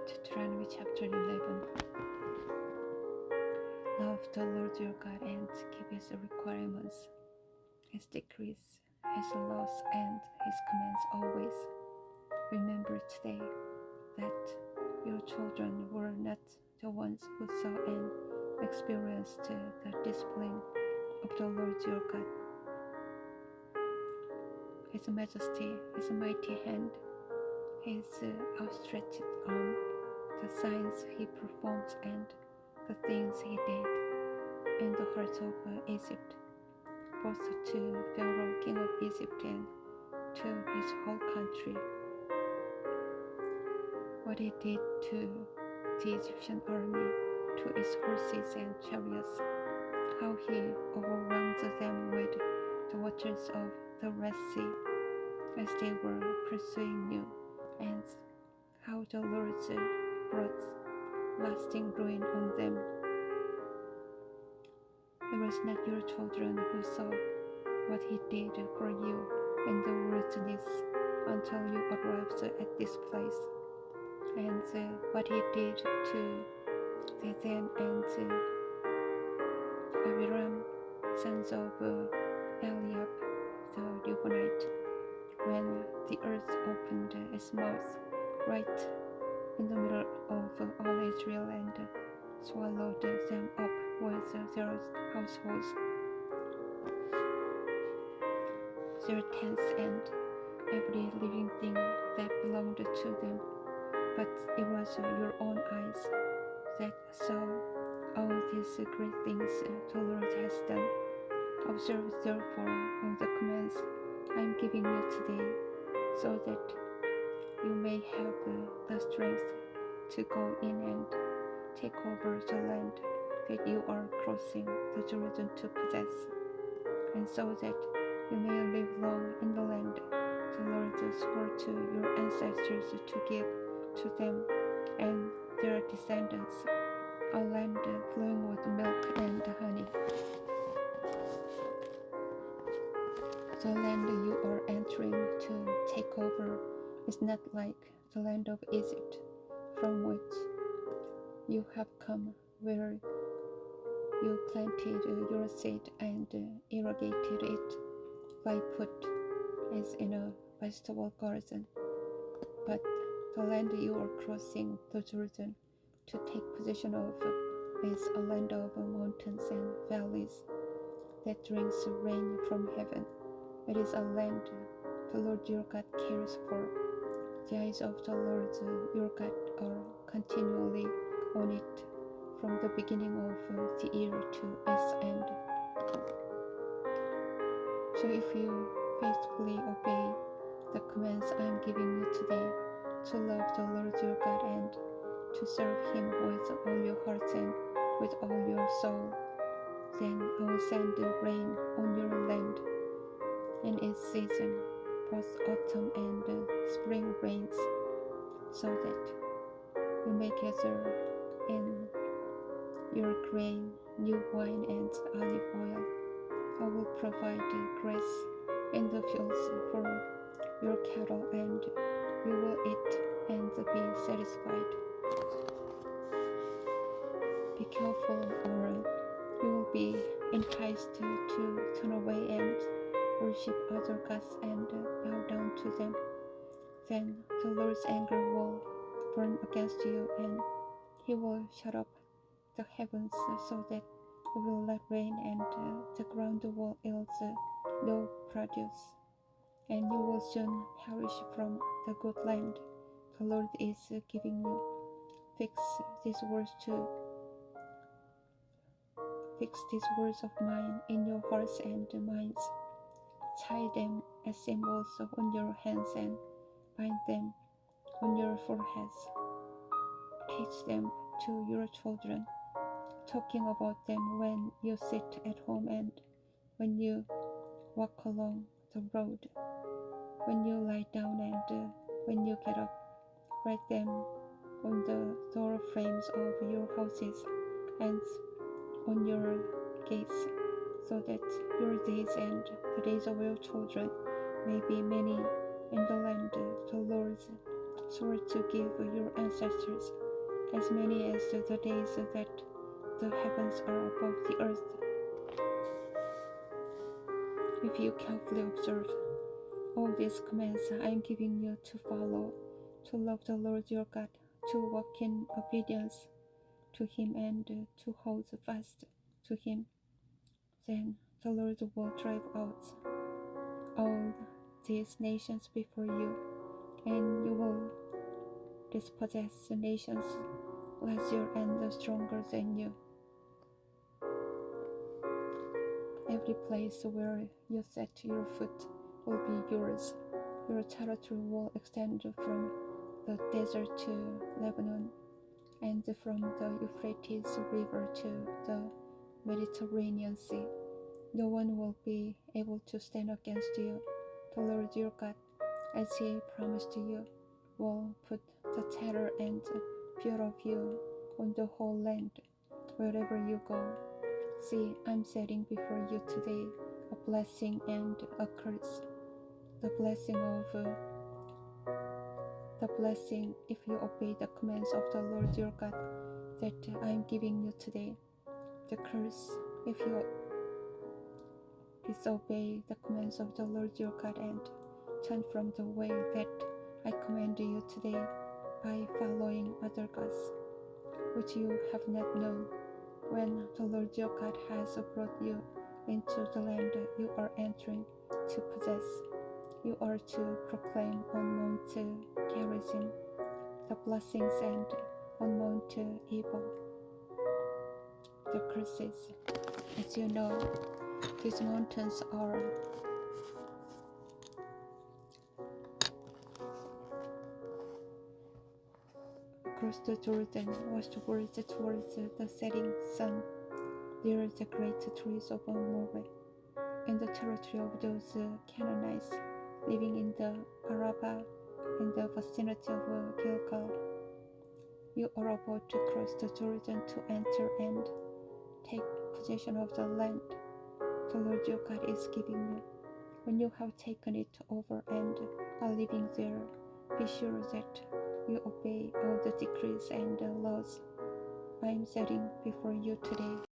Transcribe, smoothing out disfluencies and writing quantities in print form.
Deuteronomy chapter 11. Love the Lord your God and keep his requirements, his decrees, his laws, and his commands always. Remember today that your children were not the ones who saw and experienced the discipline of the Lord your God. His majesty, his mighty hand, his outstretched arm, the signs he performed, and the things he did in the heart of Egypt, both to Pharaoh, king of Egypt, and to his whole country. What he did to the Egyptian army, to its horses and chariots, how he overwhelmed them with the waters of the Red Sea as they were pursuing you, and how the Lord brought lasting ruin on them. It was not your children who saw what he did for you in the wilderness until you arrived at this place, and what he did to Dathan and Abiram, sons of Eliab the Reubonite, when the earth opened its mouth right in the middle of all Israel and swallowed them up with their households, their tents, and every living thing that belonged to them. But it was your own eyes that saw all these great things the Lord has done. Observe therefore all the commands I am giving you today, so that you may have the strength to go in and take over the land that you are crossing the Jordan to possess, and so that you may live long in the land the Lord swore to your ancestors to give to them and their descendants, a land flowing with milk and honey. The land you are entering to take over is not like the land of Egypt, from which you have come, where you planted your seed and irrigated it by foot as in a vegetable garden. But the land you are crossing the Jordan to take possession of is a land of mountains and valleys that drinks rain from heaven. It is a land the Lord your God cares for. The eyes of the Lord your God are continually on it from the beginning of the year to its end. So if you faithfully obey the commands I am giving you today, to love the Lord your God and to serve him with all your heart and with all your soul, then I will send rain on your land in its season, both autumn and spring rains, so that you may gather in your grain, new wine, and olive oil. I will provide grass in the fields for your cattle, and you will eat and be satisfied. Be careful, or you will be enticed to turn away and worship other gods and bow down to them. Then the Lord's anger will burn against you, and he will shut up the heavens so that it will not rain, and the ground will yield no produce, and you will soon perish from the good land the Lord is giving you. Fix these words of mine in your hearts and minds. Tie them as symbols on your hands and bind them on your foreheads. Teach them to your children, talking about them when you sit at home and when you walk along the road, when you lie down and when you get up. Write them on the door frames of your houses and on your gates, so that your days and the days of your children may be many in the land the Lord swore to give your ancestors, as many as the days that the heavens are above the earth. If you carefully observe all these commands I am giving you to follow, to love the Lord your God, to walk in obedience to Him and to hold fast to Him, then the Lord will drive out all these nations before you, and you will dispossess the nations lesser and stronger than you. Every place where you set your foot will be yours. Your territory will extend from the desert to Lebanon, and from the Euphrates River to the Mediterranean Sea. No one will be able to stand against you. The Lord your God, as He promised you, will put the terror and fear of you on the whole land, wherever you go. See, I'm setting before you today a blessing and a curse. The blessing if you obey the commands of the Lord your God that I am giving you today. The curse if you disobey the commands of the Lord your God and turn from the way that I command you today by following other gods, which you have not known. When the Lord your God has brought you into the land you are entering to possess, you are to proclaim on Mount Gerizim the blessings and on Mount Ebal the curses. As you know, these mountains are across the Jordan, westwards towards the setting sun. There are the great trees of Moreh, in the territory of those Canaanites living in the Arabah, in the vicinity of Gilgal. You are about to cross the Jordan to enter and take possession of the land the Lord your God is giving you. When you have taken it over and are living there, be sure that you obey all the decrees and laws I am setting before you today.